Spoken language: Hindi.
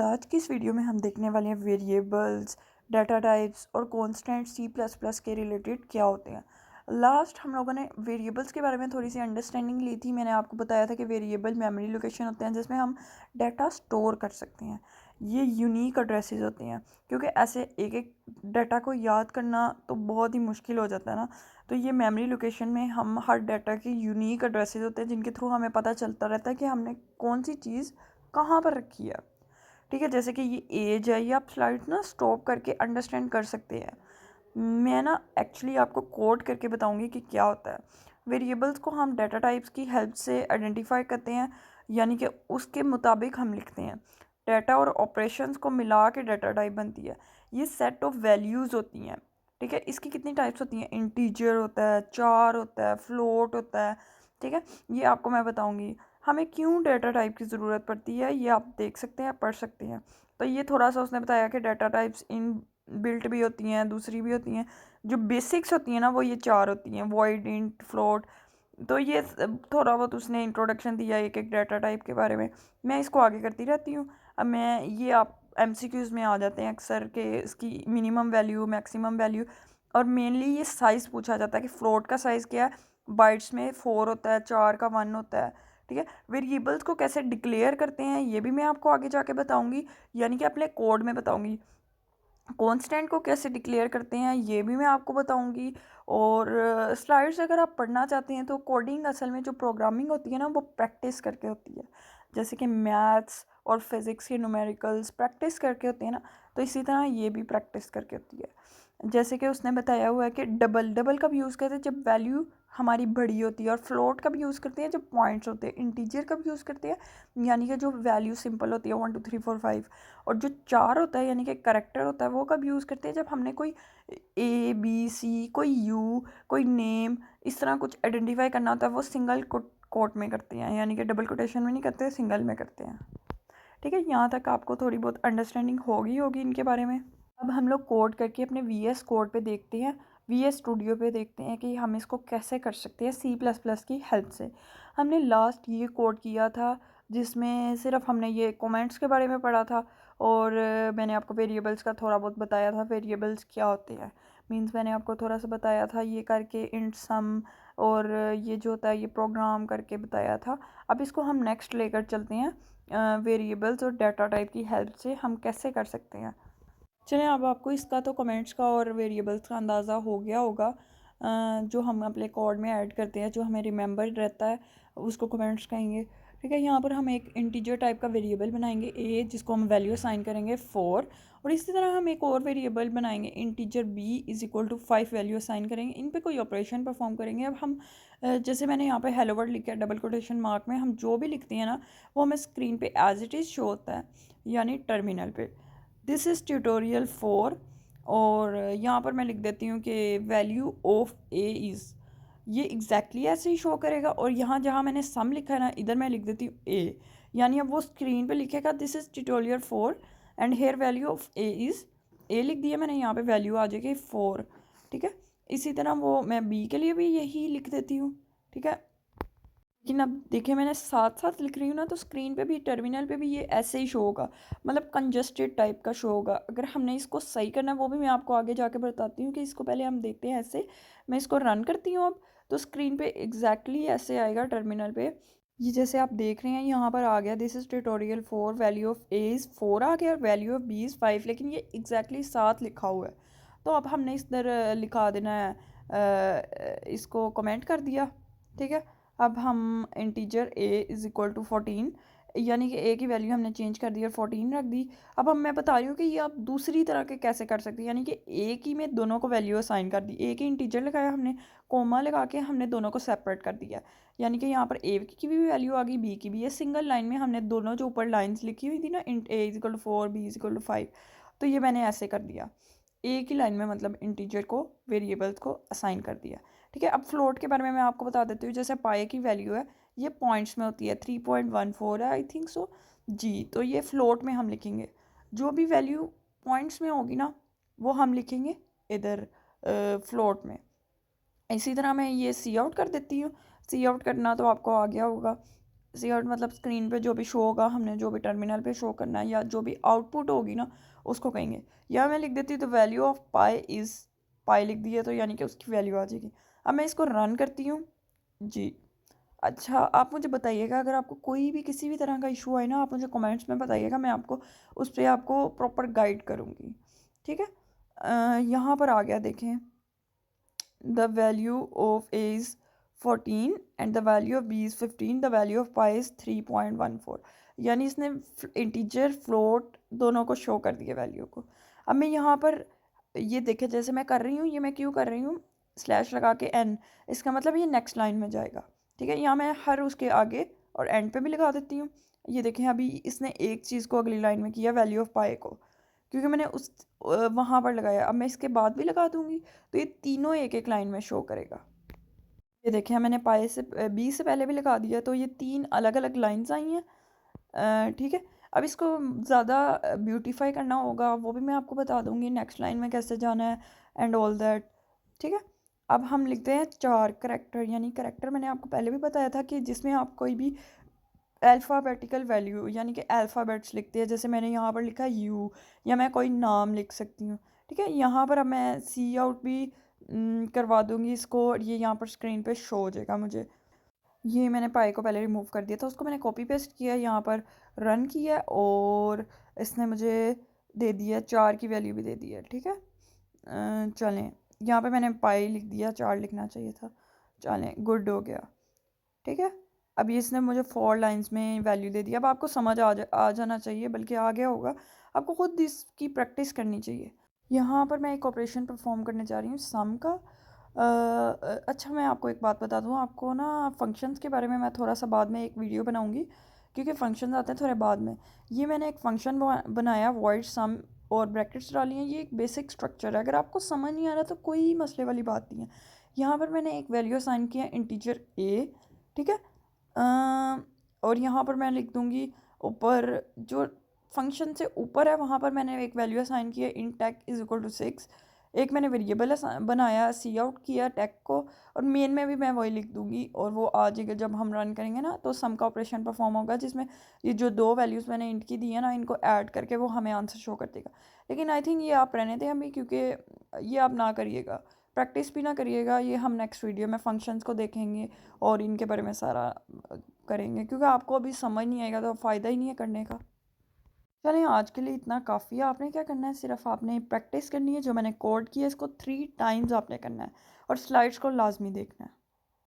आज की इस वीडियो में हम देखने वाले हैं वेरिएबल्स, डाटा टाइप्स और कॉन्स्टेंट सी प्लस प्लस के रिलेटेड क्या होते हैं। लास्ट हम लोगों ने वेरिएबल्स के बारे में थोड़ी सी अंडरस्टैंडिंग ली थी। मैंने आपको बताया था कि वेरिएबल मेमोरी लोकेशन होते हैं जिसमें हम डाटा स्टोर कर सकते हैं। ये यूनिक एड्रेसेस होते हैं क्योंकि ऐसे एक एक डाटा को याद करना तो बहुत ही मुश्किल हो जाता है ना। तो ये मेमोरी लोकेशन में हम हर डाटा के यूनिक एड्रेसेस होते हैं जिनके थ्रू हमें पता चलता रहता है कि हमने कौन सी चीज़ कहाँ पर रखी है। ठीक है, जैसे कि ये एज है, ये आप स्लाइड ना स्टॉप करके अंडरस्टैंड कर सकते हैं। मैं ना एक्चुअली आपको कोड करके बताऊंगी कि क्या होता है। वेरिएबल्स को हम डाटा टाइप्स की हेल्प से आइडेंटिफाई करते हैं, यानी कि उसके मुताबिक हम लिखते हैं। डाटा और ऑपरेशंस को मिला के डाटा टाइप बनती है। ये सेट ऑफ वैल्यूज़ होती हैं। ठीक है, इसकी कितनी टाइप्स होती हैं? इंटीजर होता है, चार होता है, फ्लोट होता है। ठीक है, ये आपको मैं बताऊंगी। हमें क्यों डाटा टाइप की ज़रूरत पड़ती है ये आप देख सकते हैं, पढ़ सकते हैं। तो ये थोड़ा सा उसने बताया कि डाटा टाइप्स इन बिल्ट भी होती हैं, दूसरी भी होती हैं। जो बेसिक्स होती हैं ना वो ये चार होती हैं: वॉइड, इंट, फ्लोट। तो ये थोड़ा बहुत उसने इंट्रोडक्शन दिया एक एक डाटा टाइप के बारे में। मैं इसको आगे करती रहती हूँ। अब मैं ये आप एमसीक्यूज़ में आ जाते हैं अक्सर के इसकी मिनिमम वैल्यू, मैक्सिमम वैल्यू, और मेनली ये साइज़ पूछा जाता है कि फ्लोट का साइज़ क्या है। बाइट्स में 4 होता है, 4 का 1 होता है। ठीक है, वेरिएबल्स को कैसे डिक्लेयर करते हैं ये भी मैं आपको आगे जाके बताऊंगी, यानी कि अपने कोड में बताऊंगी। कांस्टेंट को कैसे डिक्लेयर करते हैं ये भी मैं आपको बताऊंगी। और स्लाइड्स अगर आप पढ़ना चाहते हैं तो कोडिंग असल में जो प्रोग्रामिंग होती है ना वो प्रैक्टिस करके होती है। जैसे कि मैथ्स और फिज़िक्स के न्यूमेरिकल्स प्रैक्टिस करके होते हैं ना, तो इसी तरह ये भी प्रैक्टिस करके होती है। जैसे कि उसने बताया हुआ है कि डबल डबल कब यूज़ करते हैं? जब वैल्यू हमारी बड़ी होती है। और फ्लोट कब यूज़ करते हैं? जब पॉइंट्स होते हैं। इंटीजर कब यूज़ करते हैं? यानी कि जो वैल्यू सिंपल होती है 1 2 3 4 5। और जो चार होता है यानी कि करेक्टर होता है वो कब यूज़ करते हैं? जब हमने कोई ए बी सी, कोई यू, कोई नेम, इस तरह कुछ आइडेंटिफाई करना होता है वो सिंगल कोट में करते हैं, यानी कि डबल कोटेशन में नहीं करते, सिंगल में करते हैं। ठीक है, यहाँ तक आपको थोड़ी बहुत अंडरस्टैंडिंग होगी इनके बारे में। अब हम लोग कोड करके अपने वी एस कोड पे देखते हैं, वी एस स्टूडियो पे देखते हैं कि हम इसको कैसे कर सकते हैं सी प्लस प्लस की हेल्प से। हमने लास्ट ये कोड किया था जिसमें सिर्फ हमने ये कमेंट्स के बारे में पढ़ा था। और मैंने आपको वेरिएबल्स का थोड़ा बहुत बताया था, वेरिएबल्स क्या होते हैं। मींस मैंने आपको थोड़ा सा बताया था ये करके, इंट सम, और ये जो होता है ये प्रोग्राम करके बताया था। अब इसको हम नेक्स्ट लेकर चलते हैं, वेरिएबल्स और डाटा टाइप की हेल्प से हम कैसे कर सकते हैं। चलें, अब आपको इसका तो कमेंट्स का और वेरिएबल्स का अंदाज़ा हो गया होगा। जो हम अपने कोड में ऐड करते हैं, जो हमें रिमेंबर रहता है उसको कमेंट्स कहेंगे। ठीक है, यहाँ पर हम एक इंटीजर टाइप का वेरिएबल बनाएंगे ए, जिसको हम वैल्यू असाइन करेंगे 4। और इसी तरह हम एक और वेरिएबल बनाएंगे integer B is equal to 5, value assign करेंगे। इन पे कोई ऑपरेशन परफॉर्म करेंगे। अब हम जैसे मैंने यहाँ पे हेलो वर्ड लिखा है डबल कोटेशन मार्क में, हम जो भी लिखते हैं ना वो हमें स्क्रीन पे एज इट इज़ शो होता है, यानी टर्मिनल पे। This is tutorial 4। और यहाँ पर मैं लिख देती हूँ कि वैल्यू ऑफ ए इज़, ये एग्जैक्टली ऐसे ही शो करेगा। और यहाँ जहाँ मैंने सम लिखा है ना इधर मैं लिख देती हूँ ए, यानी अब वो स्क्रीन पे लिखेगा this is tutorial 4 and here value of A is, a लिख दिया मैंने, यहाँ पे वैल्यू आ जाएगी 4। ठीक है, इसी तरह वो मैं बी के लिए भी यही लिख देती हूँ। ठीक है, लेकिन अब देखिए मैंने साथ साथ लिख रही हूँ ना, तो स्क्रीन पे भी, टर्मिनल पे भी ये ऐसे ही शो होगा, मतलब कंजस्टेड टाइप का शो होगा। अगर हमने इसको सही करना है वो भी मैं आपको आगे जाके बताती हूँ कि इसको पहले हम देखते हैं ऐसे। मैं इसको रन करती हूँ अब, तो स्क्रीन पे एग्जैक्टली ऐसे आएगा टर्मिनल पे। ये जैसे आप देख रहे हैं यहाँ पर आ गया this is tutorial 4, value of A is 4 आ गया और वैल्यू ऑफ बी इज़ 5, लेकिन ये एग्जैक्टली साथ लिखा हुआ है। तो अब हमने इस तरह लिखा देना है, इसको कमेंट कर दिया। ठीक है, अब हम integer A is equal to 14, यानी कि ए की वैल्यू हमने चेंज कर दी और 14 रख दी। अब हम मैं बता रही हूँ कि ये आप दूसरी तरह के कैसे कर सकते हैं, यानी कि ए की में दोनों को वैल्यू असाइन कर दी, ए की इंटीजर लगाया हमने, कोमा लगा के हमने दोनों को सेपरेट कर दिया। यानी कि यहाँ पर ए की भी वैल्यू आ गई, बी की भी। ये सिंगल लाइन में हमने दोनों जो ऊपर लाइन्स लिखी हुई थी ना, int A is equal to 4, B is equal to 5, तो ये मैंने ऐसे कर दिया। ए की लाइन में मतलब इंटीजर को, वेरिएबल्स को असाइन कर दिया। ठीक है, अब फ्लोट के बारे में मैं आपको बता देती हूँ। जैसे पाए की वैल्यू है ये पॉइंट्स में होती है, 3.14 है आई थिंक सो जी। तो ये फ्लोट में हम लिखेंगे, जो भी वैल्यू पॉइंट्स में होगी ना वो हम लिखेंगे इधर फ्लोट में। इसी तरह मैं ये सी आउट कर देती हूँ। सी आउट करना तो आपको आ गया होगा। सी आउट मतलब स्क्रीन पे जो भी शो होगा, हमने जो भी टर्मिनल पे शो करना है या जो भी आउटपुट होगी ना उसको कहेंगे। या मैं लिख देती हूँ the value of pi is, pi लिख दी है तो यानी कि उसकी वैल्यू आ जाएगी। अब मैं इसको रन करती हूँ जी। अच्छा, आप मुझे बताइएगा अगर आपको कोई भी किसी भी तरह का इशू आए ना, आप मुझे कमेंट्स में बताइएगा, मैं आपको उस पर आपको प्रॉपर गाइड करूँगी। ठीक है, यहाँ पर आ गया देखें, the value of A is 14 and the value of B is 15, the value of pi is 3.14। यानी इसने इंटीजर फ्लोट दोनों को शो कर दिया वैल्यू को। अब मैं यहाँ पर ये देखे जैसे मैं कर रही हूँ, ये मैं क्यों कर रही हूँ, स्लैश लगा के एन, इसका मतलब ये नेक्स्ट लाइन में जाएगा। ठीक है, यहाँ मैं हर उसके आगे और एंड पे भी लगा देती हूँ। ये देखें अभी इसने एक चीज़ को अगली लाइन में किया, वैल्यू ऑफ पाई को, क्योंकि मैंने उस वहाँ पर लगाया। अब मैं इसके बाद भी लगा दूँगी तो ये तीनों एक एक लाइन में शो करेगा। ये देखें मैंने पाई से बी से पहले भी लगा दिया, तो ये तीन अलग अलग लाइन्स आई हैं। ठीक है, अब इसको ज़्यादा ब्यूटीफाई करना होगा, वो भी मैं आपको बता दूँगी नेक्स्ट लाइन में कैसे जाना है एंड ऑल दैट। ठीक है, अब हम लिखते हैं 4 करैक्टर, यानी करैक्टर मैंने आपको पहले भी बताया था कि जिसमें आप कोई भी अल्फ़ाबेटिकल वैल्यू यानी कि अल्फ़ाबेट्स लिखते हैं, जैसे मैंने यहाँ पर लिखा यू, या मैं कोई नाम लिख सकती हूँ। ठीक है, यहाँ पर अब मैं सी आउट भी करवा दूँगी इसको, और ये यहाँ पर स्क्रीन पे शो हो जाएगा मुझे। ये मैंने पाई को पहले रिमूव कर दिया था, उसको मैंने कॉपी पेस्ट किया, यहाँ पर रन किया और इसने मुझे दे दिया 4 की वैल्यू भी दे दी है। ठीक है, चलें, यहाँ पे मैंने पाई लिख दिया, 4 लिखना चाहिए था। चलें, गुड हो गया। ठीक है, अब ये इसने मुझे 4 लाइंस में वैल्यू दे दिया। अब आपको समझ आ जाना चाहिए, बल्कि आ गया होगा, आपको खुद इसकी प्रैक्टिस करनी चाहिए। यहाँ पर मैं एक ऑपरेशन परफॉर्म करने जा रही हूँ सम का। अच्छा, मैं आपको एक बात बता दूँ, आपको ना फंक्शंस के बारे में मैं थोड़ा सा बाद में एक वीडियो बनाऊँगी, क्योंकि फंक्शंस आते हैं थोड़े बाद में। ये मैंने एक फंक्शन बनाया, वॉइड सम और ब्रैकेट्स डाली हैं। ये एक बेसिक स्ट्रक्चर है, अगर आपको समझ नहीं आ रहा तो कोई मसले वाली बात नहीं है। यहाँ पर मैंने एक वैल्यू असाइन किया इंटीजर ए। ठीक है, और यहाँ पर मैं लिख दूँगी ऊपर जो फंक्शन से ऊपर है, वहाँ पर मैंने एक वैल्यू असाइन किया इन टैक इज इक्वल टू 6। एक मैंने वेरिएबल बनाया, सी आउट किया टैक को, और मेन में भी मैं वही लिख दूँगी, और वो आ जाएगा जब हम रन करेंगे ना, तो सम का ऑपरेशन परफॉर्म होगा, जिसमें ये जो 2 वैल्यूज़ मैंने इंट की दी है ना, इनको ऐड करके वो हमें आंसर शो कर देगा। लेकिन आई थिंक ये आप रहने दें अभी, क्योंकि ये आप ना करिएगा, प्रैक्टिस भी ना करिएगा। ये हम नेक्स्ट वीडियो में फंक्शंस को देखेंगे और इनके बारे में सारा करेंगे, क्योंकि आपको अभी समझ नहीं आएगा तो फ़ायदा ही नहीं है करने का। चलें, आज के लिए इतना काफ़ी है। आपने क्या करना है, सिर्फ आपने प्रैक्टिस करनी है। जो मैंने कोड किया है इसको 3 टाइम्स आपने करना है, और स्लाइड्स को लाजमी देखना है।